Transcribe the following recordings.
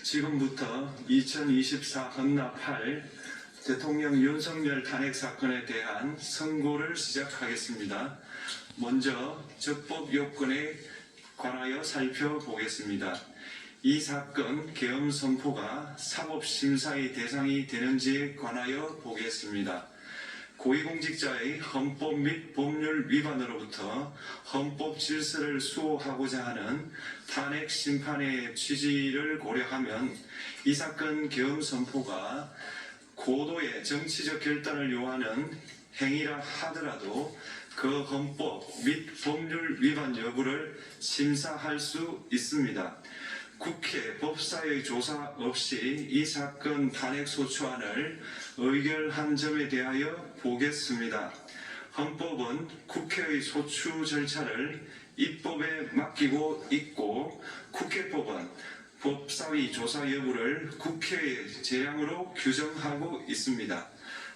지금부터 2024 헌납 8 대통령 윤석열 탄핵 사건에 대한 선고를 시작하겠습니다. 먼저 적법 요건에 관하여 살펴보겠습니다. 이 사건 계엄 선포가 사법심사의 대상이 되는지에 관하여 보겠습니다. 고위공직자의 헌법 및 법률 위반으로부터 헌법 질서를 수호하고자 하는 탄핵 심판의 취지를 고려하면 이 사건 계엄 선포가 고도의 정치적 결단을 요하는 행위라 하더라도 그 헌법 및 법률 위반 여부를 심사할 수 있습니다. 국회 법사의 조사 없이 이 사건 탄핵 소추안을 의결한 점에 대하여 보겠습니다. 헌법은 국회의 소추 절차를 입법에 맡기고 있고 국회법은 법사위 조사 여부를 국회의 재량으로 규정하고 있습니다.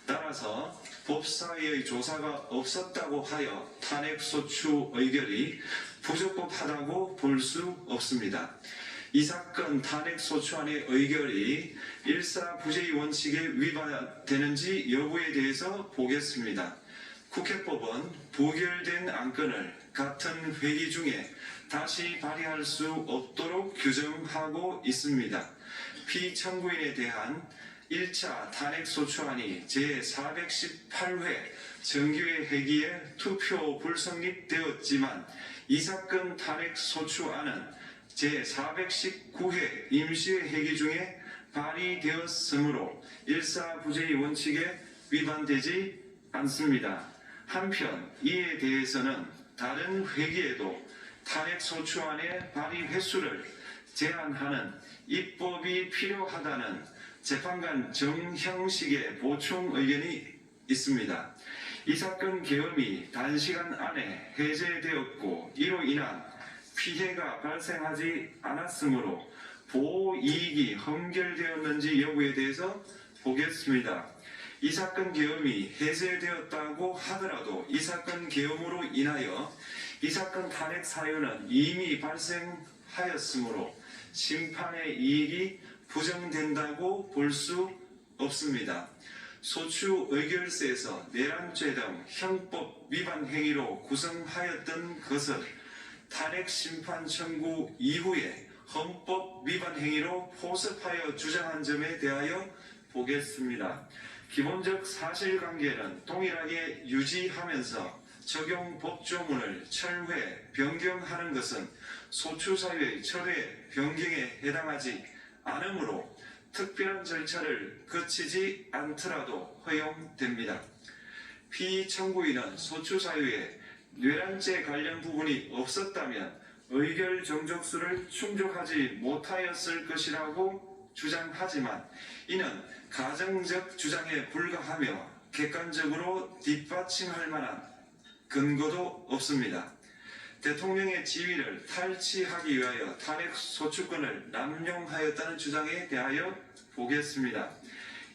따라서 법사위의 조사가 없었다고 하여 탄핵 소추 의결이 부적법하다고 볼 수 없습니다. 이 사건 탄핵 소추안의 의결이 일사부재의 원칙에 위반되는지 여부에 대해서 보겠습니다. 국회법은 부결된 안건을 같은 회기 중에 다시 발의할 수 없도록 규정하고 있습니다. 피청구인에 대한 1차 탄핵 소추안이 제418회 정기회 회기에 투표 불성립되었지만 이 사건 탄핵 소추안은 제419회 임시회 회기 중에 발의되었으므로 일사부재의 원칙에 위반되지 않습니다. 한편 이에 대해서는 다른 회기에도 탄핵 소추안의 발의 횟수를 제한하는 입법이 필요하다는 재판관 정형식의 보충 의견이 있습니다. 이 사건 계엄이 단시간 안에 해제되었고 이로 인한 피해가 발생하지 않았으므로 보호이익이 헌결되었는지 여부에 대해서 보겠습니다. 이 사건 계엄이 해제되었다고 하더라도 이 사건 계엄으로 인하여 이 사건 탄핵 사유는 이미 발생하였으므로 심판의 이익이 부정된다고 볼 수 없습니다. 소추 의결서에서 내란죄 등 형법 위반 행위로 구성하였던 것을 탄핵 심판 청구 이후에 헌법 위반 행위로 포섭하여 주장한 점에 대하여 보겠습니다. 기본적 사실관계는 동일하게 유지하면서 적용 법조문을 철회, 변경하는 것은 소추사유의 철회, 변경에 해당하지 않으므로 특별한 절차를 거치지 않더라도 허용됩니다. 피청구인은 소추사유에 뇌란죄 관련 부분이 없었다면 의결 정족수를 충족하지 못하였을 것이라고 주장하지만 이는 가정적 주장에 불과하며 객관적으로 뒷받침할 만한 근거도 없습니다. 대통령의 지위를 탈취하기 위하여 탄핵 소추권을 남용하였다는 주장에 대하여 보겠습니다.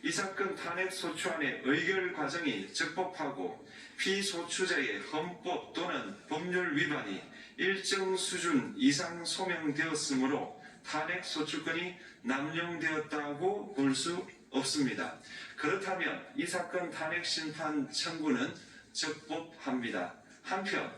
이 사건 탄핵 소추안의 의결 과정이 적법하고 피소추자의 헌법 또는 법률 위반이 일정 수준 이상 소명되었으므로 탄핵 소추권이 남용되었다고 볼 수 없습니다. 그렇다면 이 사건 탄핵 심판 청구는 적법합니다. 한편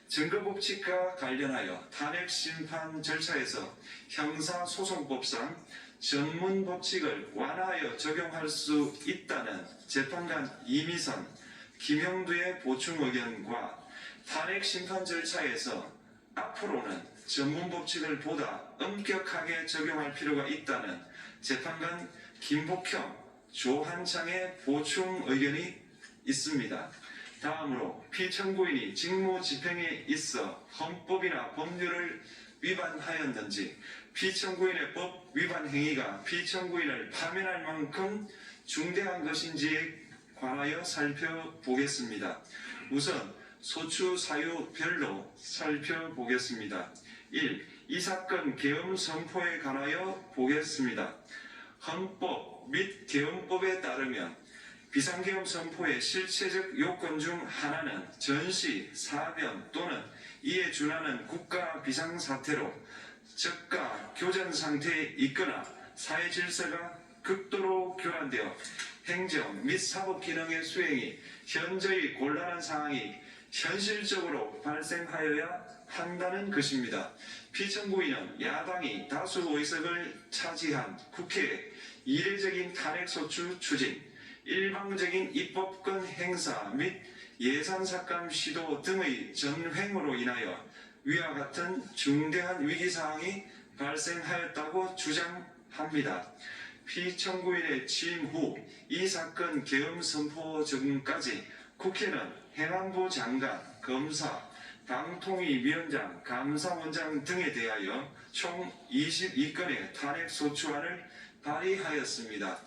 증거법칙과 관련하여 탄핵 심판 절차에서 형사소송법상 전문법칙을 완화하여 적용할 수 있다는 재판관 이미선, 김형두의 보충 의견과 탄핵 심판 절차에서 앞으로는 전문법칙을 보다 엄격하게 적용할 필요가 있다는 재판관 김복형, 조한창의 보충 의견이 있습니다. 다음으로 피청구인이 직무집행에 있어 헌법이나 법률을 위반하였는지 피청구인의 법 위반 행위가 피청구인을 파면할 만큼 중대한 것인지에 관하여 살펴보겠습니다. 우선 소추 사유별로 살펴보겠습니다. 1. 이 사건 계엄 선포에 관하여 보겠습니다. 헌법 및 계엄법에 따르면 비상계엄 선포의 실체적 요건 중 하나는 전시, 사변 또는 이에 준하는 국가 비상사태로 저가 교전 상태에 있거나 사회 질서가 극도로 교란되어 행정 및 사법 기능의 수행이 현저히 곤란한 상황이 현실적으로 발생하여야 한다는 것입니다. 피청구인은 야당이 다수 의석을 차지한 국회의 이례적인 탄핵소추 추진, 일방적인 입법권 행사 및 예산삭감 시도 등의 전횡으로 인하여 위와 같은 중대한 위기사항이 발생하였다고 주장합니다. 피청구인의 취임 후 이 사건 계엄 선포 전까지 국회는 행안부 장관, 검사, 방통위위원장, 감사원장 등에 대하여 총 22건의 탄핵소추안을 발의하였습니다.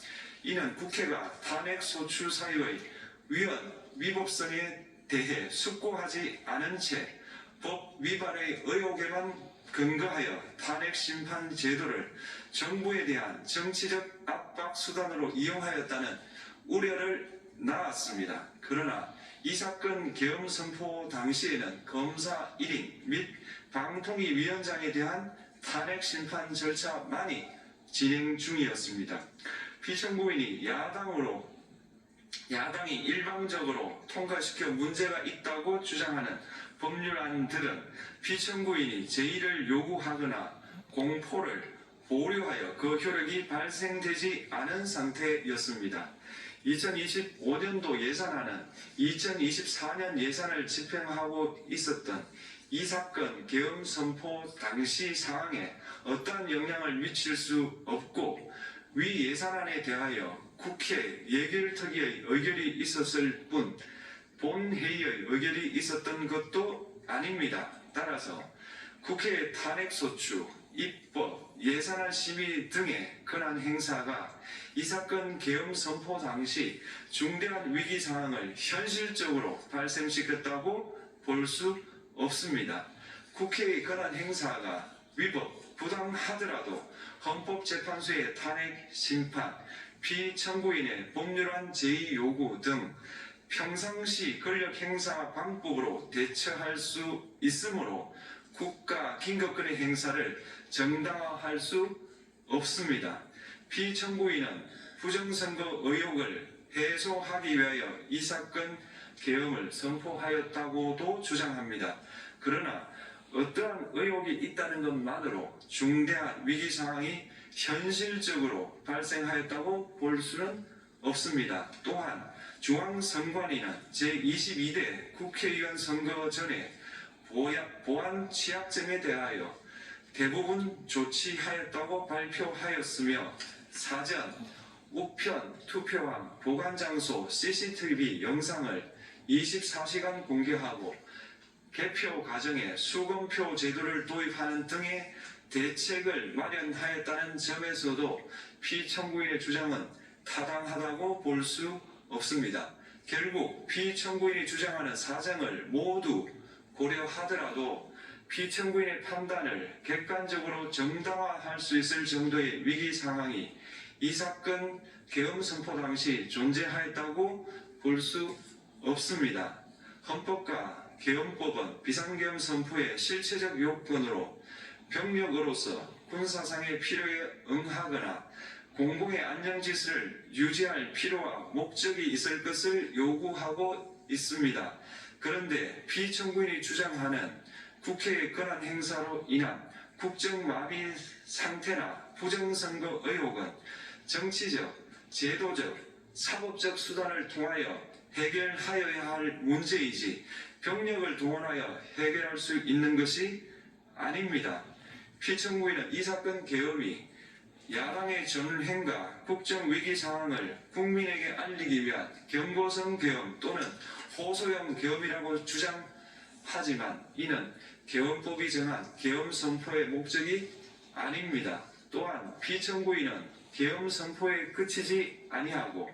이는 국회가 탄핵소추 사유의 위헌,위법성에 대해 숙고하지 않은 채 법 위반의 의혹에만 근거하여 탄핵심판 제도를 정부에 대한 정치적 압박 수단으로 이용하였다는 우려를 낳았습니다. 그러나 이 사건 계엄 선포 당시에는 검사 1인 및 방통위위원장에 대한 탄핵심판 절차만이 진행 중이었습니다. 피청구인이 야당이 일방적으로 통과시켜 문제가 있다고 주장하는 법률안들은 피청구인이 제의를 요구하거나 공포를 보류하여 그 효력이 발생되지 않은 상태였습니다. 2025년도 예산안은 2024년 예산을 집행하고 있었던 이 사건 계엄 선포 당시 상황에 어떠한 영향을 미칠 수 없고 위 예산안에 대하여 국회 예결특위의 의결이 있었을 뿐 본회의의 의결이 있었던 것도 아닙니다. 따라서 국회의 탄핵소추, 입법, 예산안 심의 등의 권한 행사가 이 사건 계엄 선포 당시 중대한 위기 상황을 현실적으로 발생시켰다고 볼 수 없습니다. 국회의 권한 행사가 위법, 부당하더라도 헌법재판소의 탄핵 심판, 피청구인의 법률안 제의 요구 등 평상시 권력행사 방법으로 대처할 수 있으므로 국가 긴급권의 행사를 정당화할 수 없습니다. 피청구인은 부정선거 의혹을 해소하기 위하여 이 사건 계엄을 선포하였다고도 주장합니다. 그러나 어떠한 의혹이 있다는 것만으로 중대한 위기상황이 현실적으로 발생하였다고 볼 수는 없습니다. 또한 중앙선관위는 제22대 국회의원 선거 전에 보안 취약점에 대하여 대부분 조치하였다고 발표하였으며 사전, 우편, 투표함, 보관장소, CCTV 영상을 24시간 공개하고 개표 과정에 수검표 제도를 도입하는 등의 대책을 마련하였다는 점에서도 피청구인의 주장은 타당하다고 볼 수 없습니다. 결국 피청구인이 주장하는 사정을 모두 고려하더라도 피청구인의 판단을 객관적으로 정당화할 수 있을 정도의 위기 상황이 이 사건 계엄 선포 당시 존재하였다고 볼 수 없습니다. 헌법과 계엄법은 비상계엄 선포의 실체적 요건으로 병력으로서 군사상의 필요에 응하거나 공공의 안정질서를 유지할 필요와 목적이 있을 것을 요구하고 있습니다. 그런데 피청구인이 주장하는 국회의 권한 행사로 인한 국정마비 상태나 부정선거 의혹은 정치적, 제도적, 사법적 수단을 통하여 해결하여야 할 문제이지 병력을 동원하여 해결할 수 있는 것이 아닙니다. 피청구인은 이 사건 계엄이 야당의 전횡과 국정위기 상황을 국민에게 알리기 위한 경고성 계엄 또는 호소형 계엄이라고 주장하지만 이는 계엄법이 정한 계엄 선포의 목적이 아닙니다. 또한 피청구인은 계엄 선포에 그치지 아니하고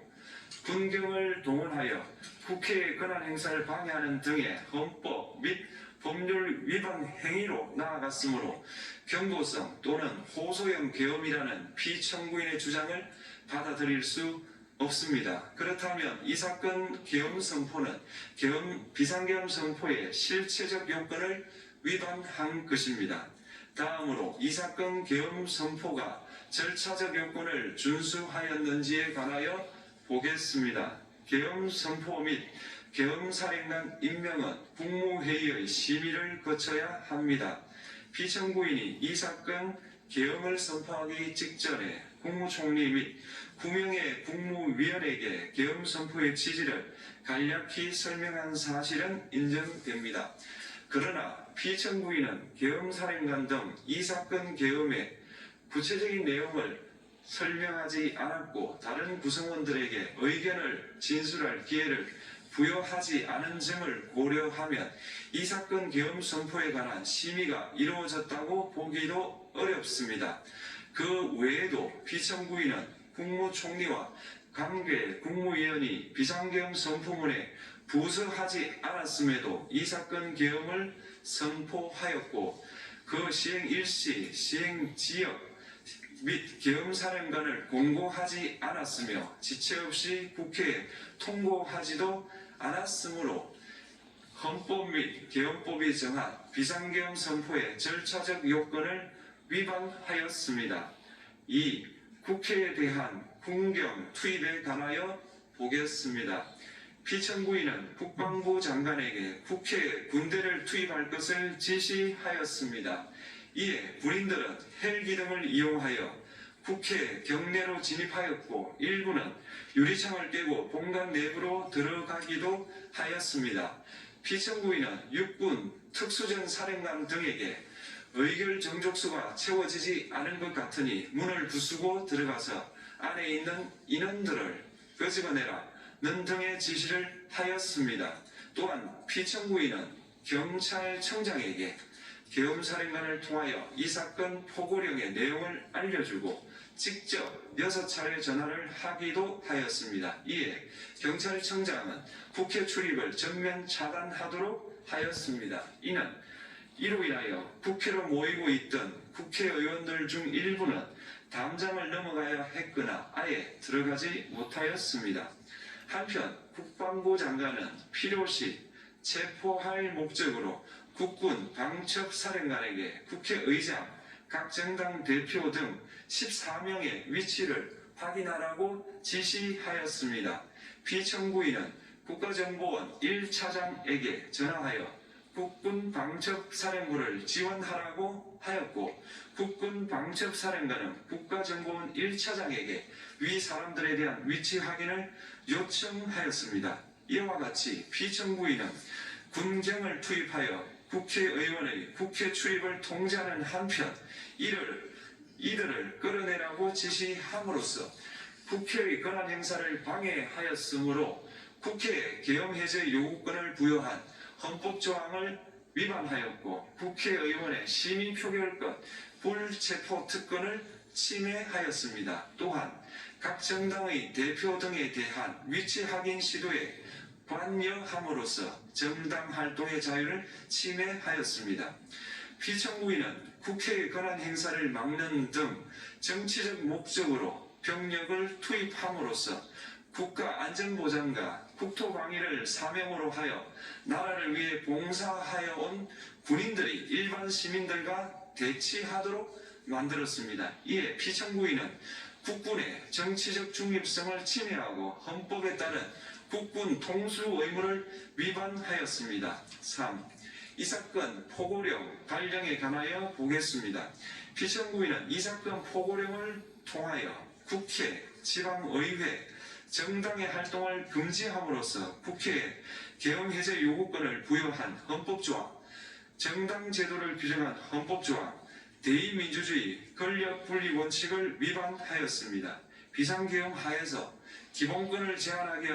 군경을 동원하여 국회의 권한 행사를 방해하는 등의 헌법 및 법률 위반 행위로 나아갔으므로 경고성 또는 호소형 계엄이라는 피청구인의 주장을 받아들일 수 없습니다. 그렇다면 이 사건 계엄 선포는 비상계엄 선포의 실체적 요건을 위반한 것입니다. 다음으로 이 사건 계엄 선포가 절차적 요건을 준수하였는지에 관하여 보겠습니다. 계엄 선포 및 계엄 사령관 임명은 국무회의의 심의를 거쳐야 합니다. 피청구인이 이 사건 계엄을 선포하기 직전에 국무총리 및 9명의 국무위원에게 계엄 선포의 취지를 간략히 설명한 사실은 인정됩니다. 그러나 피청구인은 계엄사령관 등 이 사건 계엄의 구체적인 내용을 설명하지 않았고 다른 구성원들에게 의견을 진술할 기회를 부여하지 않은 점을 고려하면 이 사건 계엄 선포에 관한 심의가 이루어졌다고 보기도 어렵습니다. 그 외에도 피청구인은 국무총리와 관계 국무위원이 비상계엄 선포문에 부서하지 않았음에도 이 사건 계엄을 선포하였고 그 시행 일시, 시행 지역 및 계엄사령관을 공고하지 않았으며 지체 없이 국회에 통고하지도 않았으므로 헌법 및 계엄법이 정한 비상계엄 선포의 절차적 요건을 위반하였습니다. 2. 국회에 대한 군경 투입에 관하여 보겠습니다. 피청구인은 국방부 장관에게 국회에 군대를 투입할 것을 지시하였습니다. 이에 군인들은 헬기 등을 이용하여 국회 경내로 진입하였고 일부는 유리창을 깨고 본관 내부로 들어가기도 하였습니다. 피청구인은 육군 특수전 사령관 등에게 의결 정족수가 채워지지 않은 것 같으니 문을 부수고 들어가서 안에 있는 인원들을 끄집어내라는 등의 지시를 하였습니다. 또한 피청구인은 경찰청장에게 계엄사령관을 통하여 이 사건 포고령의 내용을 알려주고 직접 6차례 전화를 하기도 하였습니다. 이에 경찰청장은 국회 출입을 전면 차단하도록 하였습니다. 이로 인하여 국회로 모이고 있던 국회의원들 중 일부는 담장을 넘어가야 했거나 아예 들어가지 못하였습니다. 한편 국방부 장관은 필요시 체포할 목적으로 국군 방첩사령관에게 국회의장, 각 정당 대표 등 14명의 위치를 확인하라고 지시하였습니다. 피청구인은 국가정보원 1차장에게 전화하여 국군 방첩사령부를 지원하라고 하였고 국군 방첩사령관은 국가정보원 1차장에게 위 사람들에 대한 위치 확인을 요청하였습니다. 이와 같이 피청구인은 군경을 투입하여 국회의원의 국회 출입을 통제하는 한편 이들을 끌어내라고 지시함으로써 국회의 권한 행사를 방해하였으므로 국회에 계엄 해제 요구권을 부여한 헌법 조항을 위반하였고 국회의원의 심의 표결권, 불체포 특권을 침해하였습니다. 또한 각 정당의 대표 등에 대한 위치 확인 시도에 관여함으로써 정당 활동의 자유를 침해하였습니다. 피청구인은 국회의 권한 행사를 막는 등 정치적 목적으로 병력을 투입함으로써 국가안전보장과 국토방위를 사명으로 하여 나라를 위해 봉사하여 온 군인들이 일반 시민들과 대치하도록 만들었습니다. 이에 피청구인은 국군의 정치적 중립성을 침해하고 헌법에 따른 국군 통수 의무를 위반하였습니다. 3. 이 사건 포고령 발령에 관하여 보겠습니다. 피청구인은 이 사건 포고령을 통하여 국회, 지방의회, 정당의 활동을 금지함으로써 국회에 계엄 해제 요구권을 부여한 헌법조항, 정당 제도를 규정한 헌법조항, 대의민주주의, 권력분리 원칙을 위반하였습니다. 비상계엄 하에서 기본권을 제한하기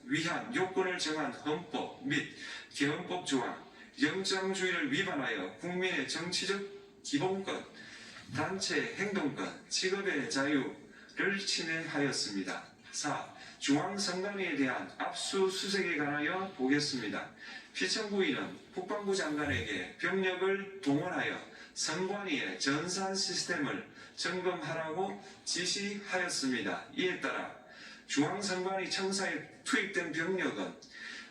위한 요건을 정한 헌법 및 계엄법 조항, 영장주의를 위반하여 국민의 정치적 기본권, 단체 행동권, 직업의 자유를 침해하였습니다. 4. 중앙선관위에 대한 압수수색에 관하여 보겠습니다. 피청구인은 국방부 장관에게 병력을 동원하여 선관위의 전산 시스템을 점검하라고 지시하였습니다. 이에 따라 중앙선관위 청사에 투입된 병력은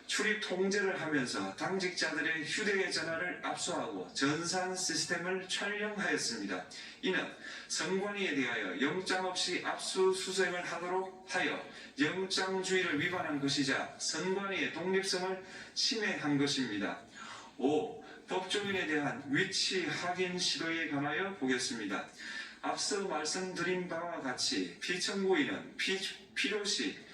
출입 통제를 하면서 당직자들의 휴대전화를 압수하고 전산 시스템을 촬영하였습니다. 이는 선관위에 대하여 영장 없이 압수수색을 하도록 하여 영장주의를 위반한 것이자 선관위의 독립성을 침해한 것입니다. 5. 법조인에 대한 위치 확인 시도에 관하여 보겠습니다. 앞서 말씀드린 바와 같이 피청구인은 필요시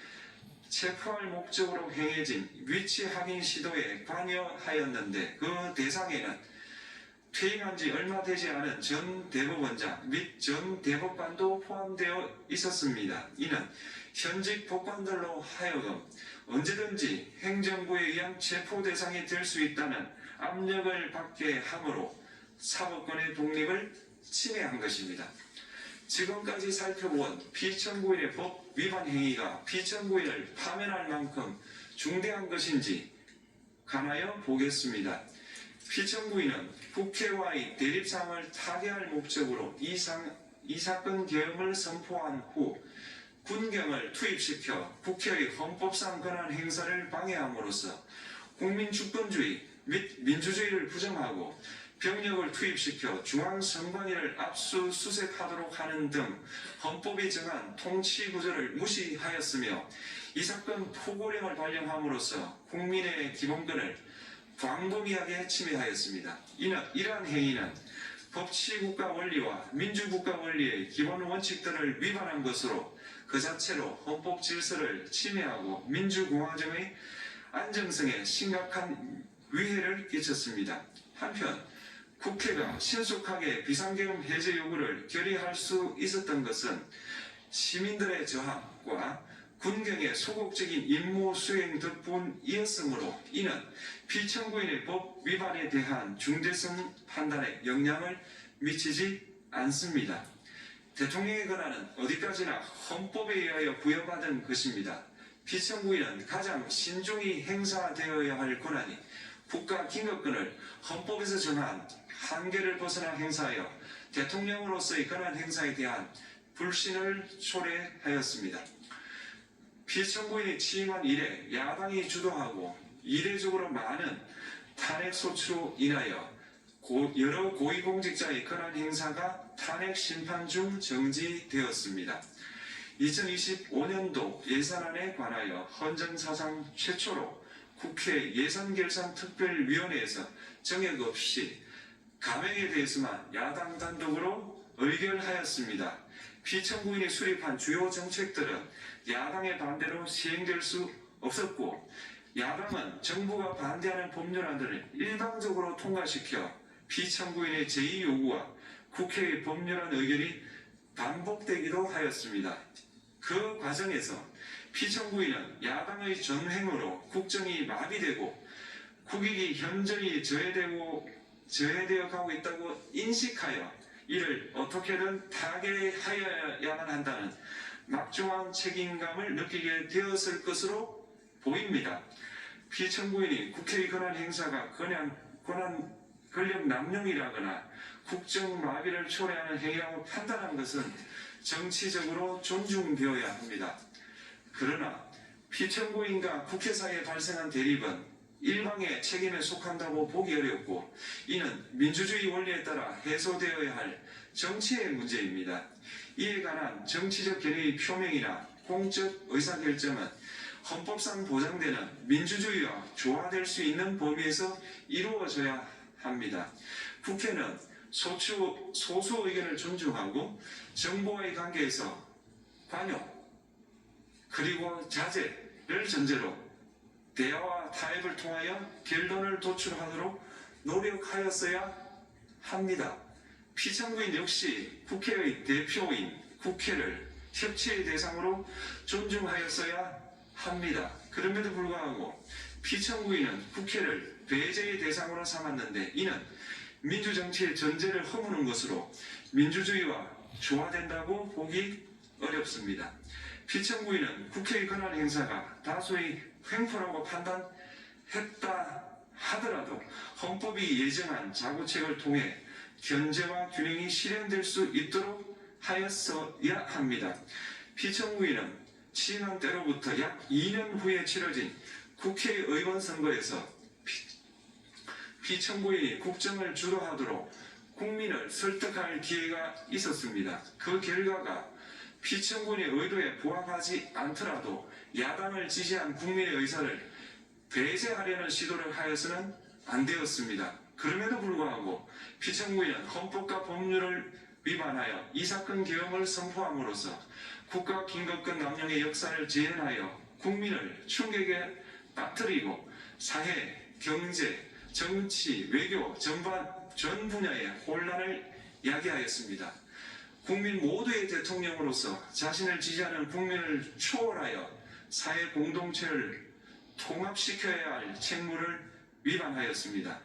체포할 목적으로 행해진 위치 확인 시도에 관여하였는데 그 대상에는 퇴임한 지 얼마 되지 않은 전 대법원장 및 전 대법관도 포함되어 있었습니다. 이는 현직 법관들로 하여금 언제든지 행정부에 의한 체포 대상이 될 수 있다는 압력을 받게 하므로 사법권의 독립을 침해한 것입니다. 지금까지 살펴본 피청구인의 법 위반 행위가 피청구인을 파면할 만큼 중대한 것인지 관하여 보겠습니다. 피청구인은 국회와의 대립상을 타개할 목적으로 이 사건 계엄을 선포한 후 군경을 투입시켜 국회의 헌법상 권한 행사를 방해함으로써 국민 주권주의 및 민주주의를 부정하고 병력을 투입시켜 중앙선관위를 압수수색하도록 하는 등 헌법이 정한 통치구조를 무시하였으며 이 사건 포고령을 발령함으로써 국민의 기본권을 광범위하게 침해하였습니다. 이러한 행위는 법치국가 원리와 민주국가 원리의 기본 원칙들을 위반한 것으로 그 자체로 헌법 질서를 침해하고 민주공화정의 안정성에 심각한 위해를 끼쳤습니다. 한편 국회가 신속하게 비상계엄 해제 요구를 결의할 수 있었던 것은 시민들의 저항과 군경의 소극적인 임무 수행 덕분이었으므로 이는 피청구인의 법 위반에 대한 중대성 판단에 영향을 미치지 않습니다. 대통령의 권한은 어디까지나 헌법에 의하여 부여받은 것입니다. 피청구인은 가장 신중히 행사되어야 할 권한이 국가 긴급권을 헌법에서 정한 한계를 벗어나 행사하여 대통령으로서의 권한 행사에 대한 불신을 초래하였습니다. 피청구인이 취임한 이래 야당이 주도하고 이례적으로 많은 탄핵 소추로 인하여 여러 고위공직자의 권한 행사가 탄핵 심판 중 정지되었습니다. 2025년도 예산안에 관하여 헌정사상 최초로 국회 예산결산특별위원회에서 정액 없이 감액에 대해서만 야당 단독으로 의결하였습니다. 피청구인이 수립한 주요 정책들은 야당의 반대로 시행될 수 없었고 야당은 정부가 반대하는 법률안들을 일방적으로 통과시켜 피청구인의 제의 요구와 국회의 법률안 의결이 반복되기도 하였습니다. 그 과정에서 피청구인은 야당의 전횡으로 국정이 마비되고 국익이 현저히 저해되어 가고 있다고 인식하여 이를 어떻게든 타개하여야만 한다는 막중한 책임감을 느끼게 되었을 것으로 보입니다. 피청구인이 국회의 권한 행사가 권력 남용이라거나 국정 마비를 초래하는 행위라고 판단한 것은 정치적으로 존중되어야 합니다. 그러나 피청구인과 국회 사이에 발생한 대립은 일방의 책임에 속한다고 보기 어렵고 이는 민주주의 원리에 따라 해소되어야 할 정치의 문제입니다. 이에 관한 정치적 견해의 표명이나 공적 의사결정은 헌법상 보장되는 민주주의와 조화될 수 있는 범위에서 이루어져야 합니다. 국회는 소수 의견을 존중하고 정부와의 관계에서 관여 그리고 자제를 전제로 대화와 타협을 통하여 결론을 도출하도록 노력하였어야 합니다. 피청구인 역시 국회의 대표인 국회를 협치의 대상으로 존중하였어야 합니다. 그럼에도 불구하고 피청구인은 국회를 배제의 대상으로 삼았는데 이는 민주정치의 전제를 허무는 것으로 민주주의와 조화된다고 보기 어렵습니다. 피청구인은 국회의 권한 행사가 다수의 횡포라고 판단했다 하더라도 헌법이 예정한 자구책을 통해 견제와 균형이 실현될 수 있도록 하였어야 합니다. 피청구인은 취임한 때로부터 약 2년 후에 치러진 국회의원 선거에서 피청구인이 국정을 주도하도록 국민을 설득할 기회가 있었습니다. 그 결과가 피청구인의 의도에 부합하지 않더라도 야당을 지지한 국민의 의사를 배제하려는 시도를 하여서는 안 되었습니다. 그럼에도 불구하고 피청구인은 헌법과 법률을 위반하여 이 사건 계엄을 선포함으로써 국가 긴급권 남용의 역사를 재현하여 국민을 충격에 빠뜨리고 사회, 경제, 정치, 외교 전반 전 분야의 혼란을 야기하였습니다. 국민 모두의 대통령으로서 자신을 지지하는 국민을 초월하여 사회 공동체를 통합시켜야 할 책무를 위반하였습니다.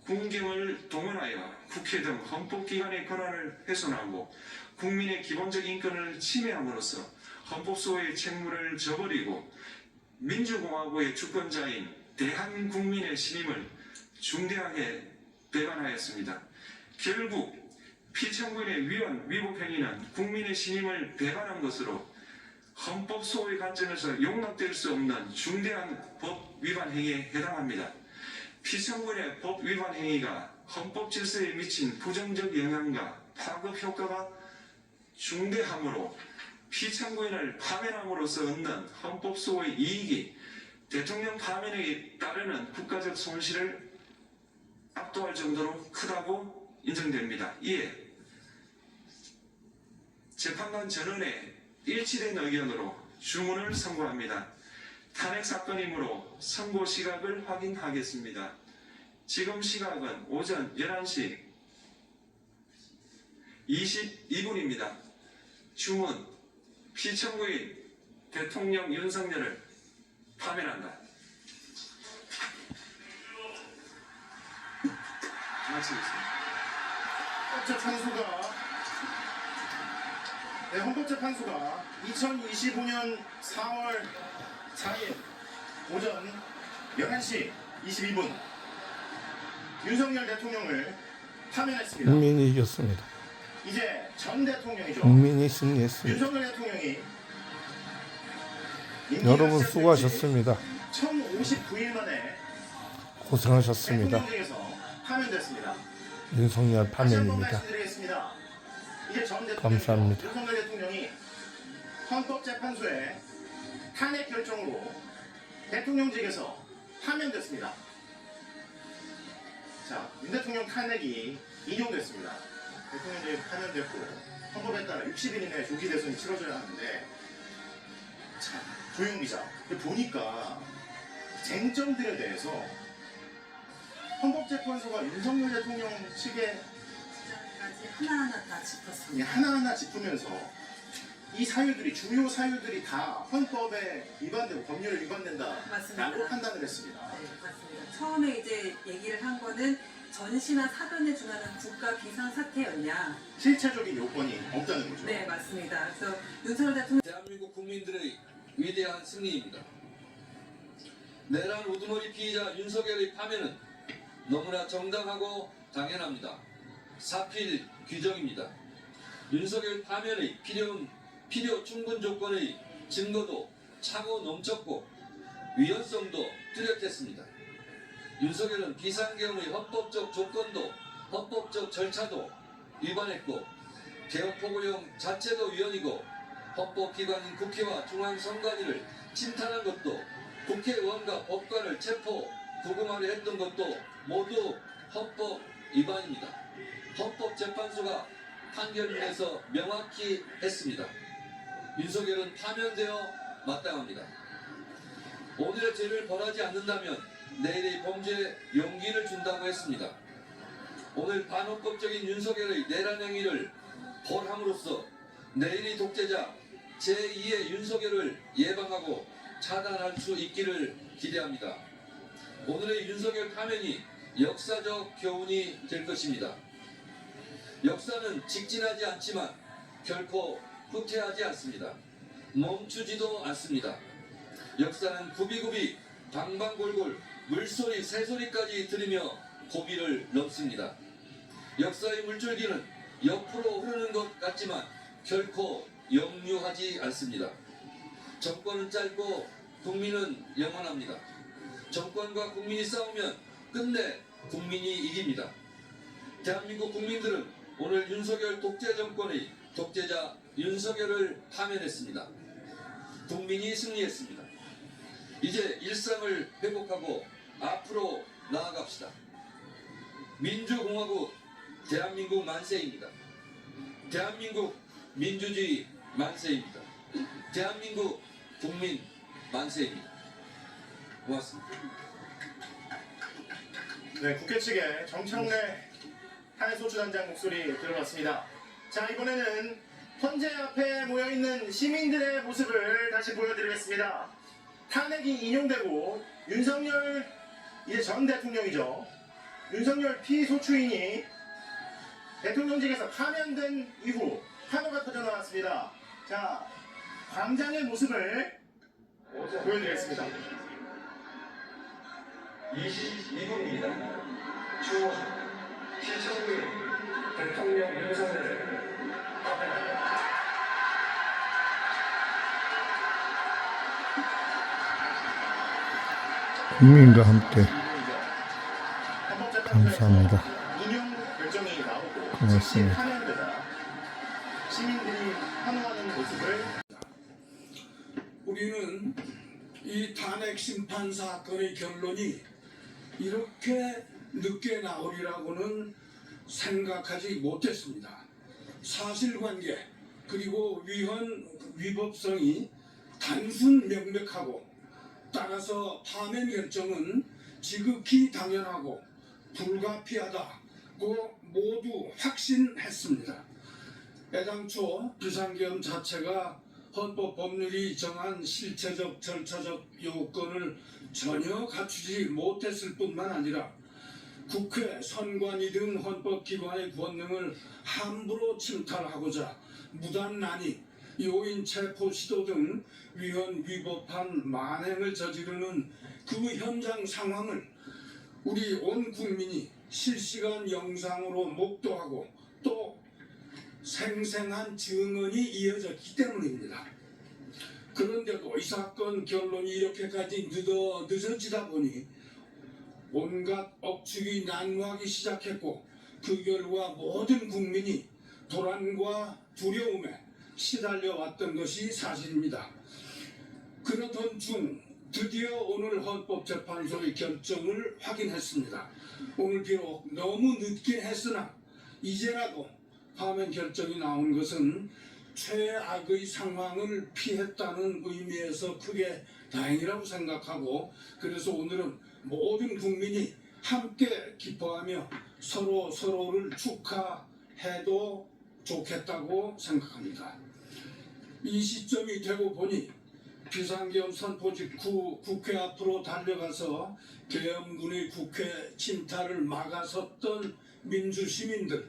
군경을 동원하여 국회 등 헌법기관의 권한을 훼손하고 국민의 기본적 인권을 침해함으로써 헌법소의 책무를 저버리고 민주공화국의 주권자인 대한국민의 신임을 중대하게 배반하였습니다. 결국 피청구인의 위법 행위는 국민의 신임을 배반한 것으로 헌법소의 관점에서 용납될 수 없는 중대한 법 위반 행위에 해당합니다. 피청구인의 법 위반 행위가 헌법 질서에 미친 부정적 영향과 파급 효과가 중대하므로 피청구인을 파면함으로써 얻는 헌법소의 이익이 대통령 파면에 따르는 국가적 손실을 압도할 정도로 크다고 인정됩니다. 이에 재판관 전원의 일치된 의견으로 주문을 선고합니다. 탄핵 사건이므로 선고 시각을 확인하겠습니다. 지금 시각은 오전 11시 22분입니다. 주문: 피청구인 대통령 윤석열을 파면한다. 마치겠습니다. 헌법재판소가 2025년 4월 4일 오전 11시 22분 윤석열 대통령을 파면했습니다. 국민이 이겼습니다. 이제 전 대통령이죠. 국민이 승리했습니다. 윤석열 대통령이 여러분 수고하셨습니다. 1059일 만에 고생하셨습니다. 대통령직에서 파면됐습니다. 윤석열 다시 한번 파면입니다. 말씀드리겠습니다. 이제 전 대통령 감사합니다. 윤석열 대통령이 헌법재판소의 탄핵 결정으로 대통령직에서 파면됐습니다. 자, 윤 대통령 탄핵이 인용됐습니다. 대통령직에 파면됐고 헌법에 따라 60일 이내에 조기 대선이 치러져야 하는데, 자, 조용 기자, 보니까 쟁점들에 대해서 헌법재판소가 윤석열 대통령 측에 하나하나 다 짚었습니다. 하나하나 짚으면서 이 사유들이, 주요 사유들이 다 헌법에 위반되고 법률에 위반된다라고 맞습니다. 판단을 했습니다. 네, 맞습니다. 처음에 이제 얘기를 한 거는 전시나 사변에 준하는 국가 비상사태였냐. 실체적인 요건이 없다는 거죠. 네, 맞습니다. 그래서 윤석열 대통령 대한민국 국민들의 위대한 승리입니다. 내란 우두머리 피의자 윤석열의 파면은 너무나 정당하고 당연합니다. 사필 규정입니다. 윤석열 파면의 필요 충분 조건의 증거도 차고 넘쳤고 위헌성도 뚜렷했습니다. 윤석열은 비상계엄의 헌법적 조건도 헌법적 절차도 위반했고 개헌포고령 자체도 위헌이고 헌법기관인 국회와 중앙선관위를 침탈한 것도 국회의원과 법관을 체포, 구금하려 했던 것도 모두 헌법 위반입니다. 헌법재판소가 판결문에서 명확히 했습니다. 윤석열은 파면되어 마땅합니다. 오늘의 죄를 벌하지 않는다면 내일의 범죄에 용기를 준다고 했습니다. 오늘 반헌법적인 윤석열의 내란 행위를 벌함으로써 내일의 독재자 제2의 윤석열을 예방하고 차단할 수 있기를 기대합니다. 오늘의 윤석열 파면이 역사적 교훈이 될 것입니다. 역사는 직진하지 않지만 결코 후퇴하지 않습니다. 멈추지도 않습니다. 역사는 굽이굽이 방방골골 물소리 새소리까지 들으며 고비를 넘습니다. 역사의 물줄기는 옆으로 흐르는 것 같지만 결코 역류하지 않습니다. 정권은 짧고 국민은 영원합니다. 정권과 국민이 싸우면 끝내 국민이 이깁니다. 대한민국 국민들은 오늘 윤석열 독재 정권의 독재자 윤석열을 파면했습니다. 국민이 승리했습니다. 이제 일상을 회복하고 앞으로 나아갑시다. 민주공화국 대한민국 만세입니다. 대한민국 민주주의 만세입니다. 대한민국 국민 만세입니다. 고맙습니다. 네, 국회 측의 정청래 탄핵소추단장 목소리 들어봤습니다. 자, 이번에는 헌재 앞에 모여있는 시민들의 모습을 다시 보여드리겠습니다. 탄핵이 인용되고 윤석열 이제 전 대통령이죠. 윤석열 피소추인이 대통령직에서 파면된 이후 환호가 터져나왔습니다. 자, 광장의 모습을 보여드리겠습니다. 22분입니다. 추원 피청구인 대통령 윤석열을 파면한다. 국민과 함께 감사합니다. 인용 결정이 나오고 고맙습니다. 즉시 파면되자 시민들이 환호하는 모습을 우리는 이 탄핵 심판 사건의 결론이 이렇게 늦게 나오리라고는 생각하지 못했습니다. 사실관계 그리고 위법성이 단순 명백하고 따라서 파면 결정은 지극히 당연하고 불가피하다고 모두 확신했습니다. 애당초 비상계엄 자체가 헌법 법률이 정한 실체적 절차적 요건을 전혀 갖추지 못했을 뿐만 아니라 국회, 선관위 등 헌법기관의 권능을 함부로 침탈하고자 무단 난입, 요인 체포 시도 등 위헌위법한 만행을 저지르는 그 현장 상황을 우리 온 국민이 실시간 영상으로 목도하고 또 생생한 증언이 이어졌기 때문입니다. 그런데도 이 사건 결론이 이렇게까지 늦어지다 보니 온갖 억측이 난무하기 시작했고 그 결과 모든 국민이 불안과 두려움에 시달려 왔던 것이 사실입니다. 그러던 중 드디어 오늘 헌법재판소의 결정을 확인했습니다. 오늘 비록 너무 늦게 했으나 이제라도 파면 결정이 나온 것은 최악의 상황을 피했다는 의미에서 크게 다행이라고 생각하고 그래서 오늘은 모든 국민이 함께 기뻐하며 서로를 축하해도 좋겠다고 생각합니다. 이 시점이 되고 보니 비상계엄 선포 직후 국회 앞으로 달려가서 계엄군의 국회 침탈을 막아섰던 민주시민들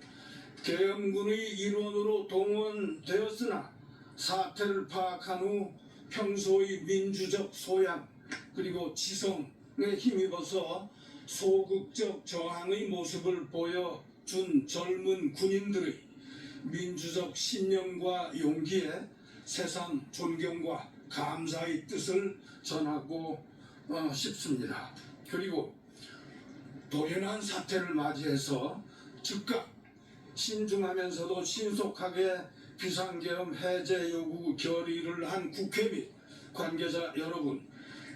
계엄군의 일원으로 동원되었으나 사태를 파악한 후 평소의 민주적 소양 그리고 지성에 힘입어서 소극적 저항의 모습을 보여준 젊은 군인들의 민주적 신념과 용기에 새삼 존경과 감사의 뜻을 전하고 싶습니다. 그리고 돌연한 사태를 맞이해서 즉각 신중하면서도 신속하게 비상계엄 해제 요구 결의를 한 국회 및 관계자 여러분,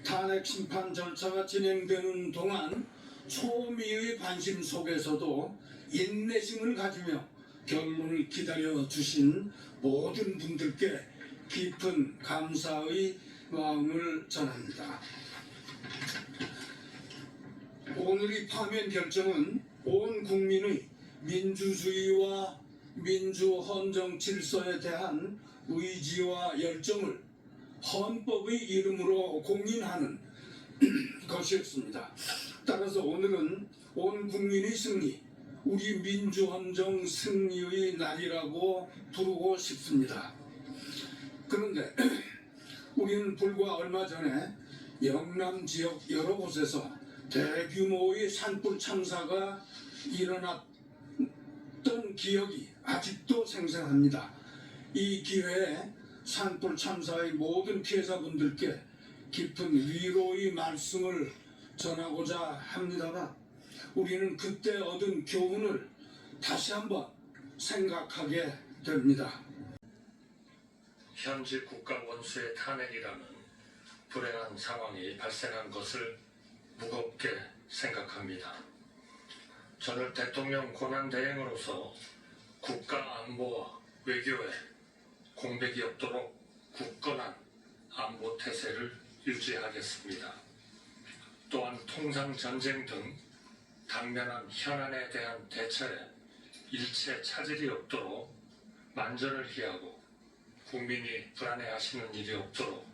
탄핵 심판 절차가 진행되는 동안 초미의 관심 속에서도 인내심을 가지며 결론을 기다려 주신 모든 분들께 깊은 감사의 마음을 전합니다. 오늘의 파면 결정은 온 국민의 민주주의와 민주헌정 질서에 대한 의지와 열정을 헌법의 이름으로 공인하는 것이었습니다. 따라서 오늘은 온 국민의 승리, 우리 민주헌정 승리의 날이라고 부르고 싶습니다. 그런데 우리는 불과 얼마 전에 영남 지역 여러 곳에서 대규모의 산불 참사가 일어났던 기억이 아직도 생생합니다. 이 기회에 산불 참사의 모든 피해자분들께 깊은 위로의 말씀을 전하고자 합니다만 우리는 그때 얻은 교훈을 다시 한번 생각하게 됩니다. 현지 국가 원수의 탄핵이라는 불행한 상황이 발생한 것을 무겁게 생각합니다. 저는 대통령 권한대행으로서 국가 안보와 외교에 공백이 없도록 굳건한 안보 태세를 유지하겠습니다. 또한 통상 전쟁 등 당면한 현안에 대한 대처에 일체 차질이 없도록 만전을 기하고 국민이 불안해하시는 일이 없도록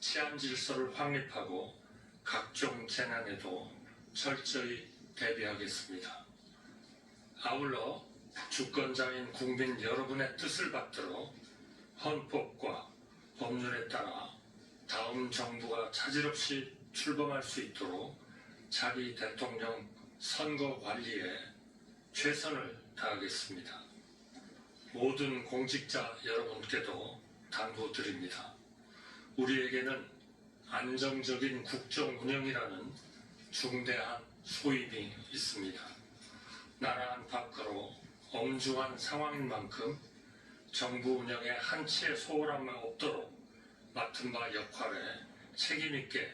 치안 질서를 확립하고 각종 재난에도 철저히 대비하겠습니다. 아울러 주권자인 국민 여러분의 뜻을 받들어 헌법과 법률에 따라 다음 정부가 차질 없이 출범할 수 있도록 차기 대통령 선거 관리에 최선을 다하겠습니다. 모든 공직자 여러분께도 당부드립니다. 우리에게는 안정적인 국정 운영이라는 중대한 소임이 있습니다. 나라 안팎으로 엄중한 상황인 만큼 정부 운영에 한치의 소홀함이 없도록 맡은 바 역할에 책임있게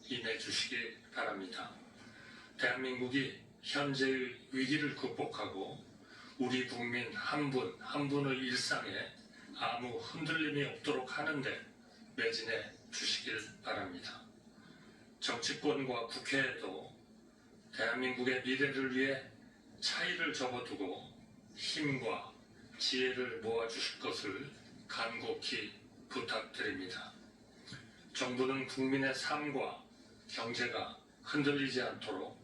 임해주시기 바랍니다. 대한민국이 현재의 위기를 극복하고 우리 국민 한 분 한 분의 일상에 아무 흔들림이 없도록 하는데 매진해 주시길 바랍니다. 정치권과 국회에도 대한민국의 미래를 위해 차이를 접어두고 힘과 지혜를 모아주실 것을 간곡히 부탁드립니다. 정부는 국민의 삶과 경제가 흔들리지 않도록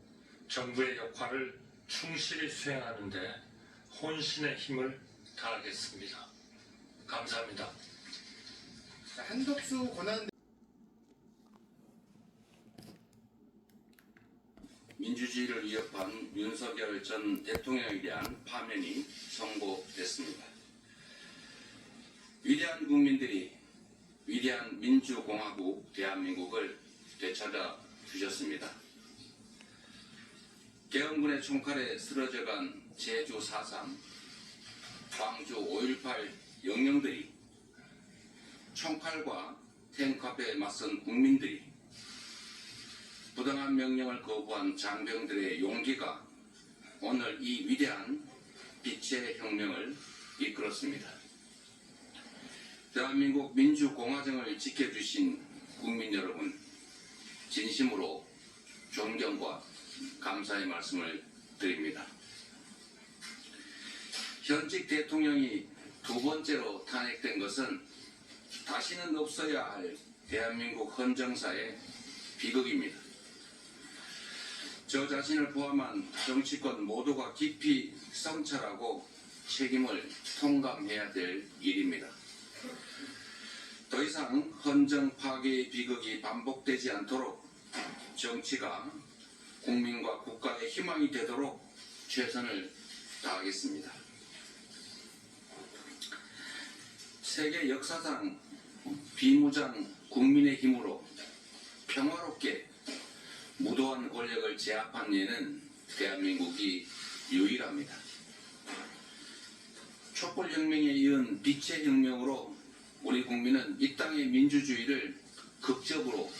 정부의 역할을 충실히 수행하는 데 혼신의 힘을 다하겠습니다. 감사합니다. 한덕수 권한 민주주의를 위협한 윤석열 전 대통령에 대한 파면이 선고됐습니다. 위대한 국민들이 위대한 민주공화국 대한민국을 되찾아 주셨습니다. 계엄군의 총칼에 쓰러져간 제주 4.3, 광주 5.18 영령들이, 총칼과 탱크 앞에 맞선 국민들이, 부당한 명령을 거부한 장병들의 용기가 오늘 이 위대한 빛의 혁명을 이끌었습니다. 대한민국 민주공화정을 지켜주신 국민 여러분, 진심으로 존경과 감사의 말씀을 드립니다. 현직 대통령이 두 번째로 탄핵된 것은 다시는 없어야 할 대한민국 헌정사의 비극입니다. 저 자신을 포함한 정치권 모두가 깊이 성찰하고 책임을 통감해야 될 일입니다. 더 이상 헌정 파괴의 비극이 반복되지 않도록 정치가 국민과 국가의 희망이 되도록 최선을 다하겠습니다. 세계 역사상 비무장 국민의 힘으로 평화롭게 무도한 권력을 제압한 예는 대한민국이 유일합니다. 촛불혁명에 이은 빛의 혁명으로 우리 국민은 이 땅의 민주주의를 극적으로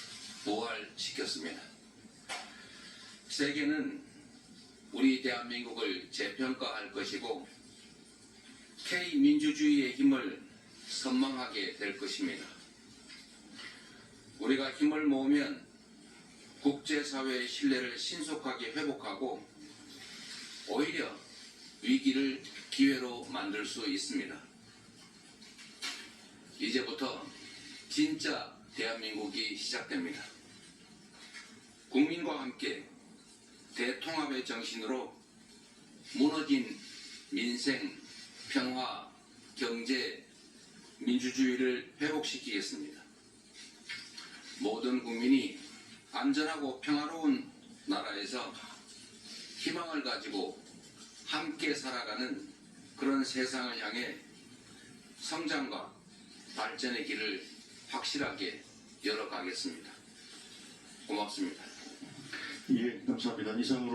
부활시켰습니다. 세계는 우리 대한민국을 재평가할 것이고 K민주주의의 힘을 선망하게 될 것입니다. 우리가 힘을 모으면 국제사회의 신뢰를 신속하게 회복하고 오히려 위기를 기회로 만들 수 있습니다. 이제부터 진짜 대한민국이 시작됩니다. 국민과 함께 대통합의 정신으로 무너진 민생, 평화, 경제, 민주주의를 회복시키겠습니다. 모든 국민이 안전하고 평화로운 나라에서 희망을 가지고 함께 살아가는 그런 세상을 향해 성장과 발전의 길을 확실하게 열어가겠습니다. 고맙습니다. 예, 감사합니다. 이상으로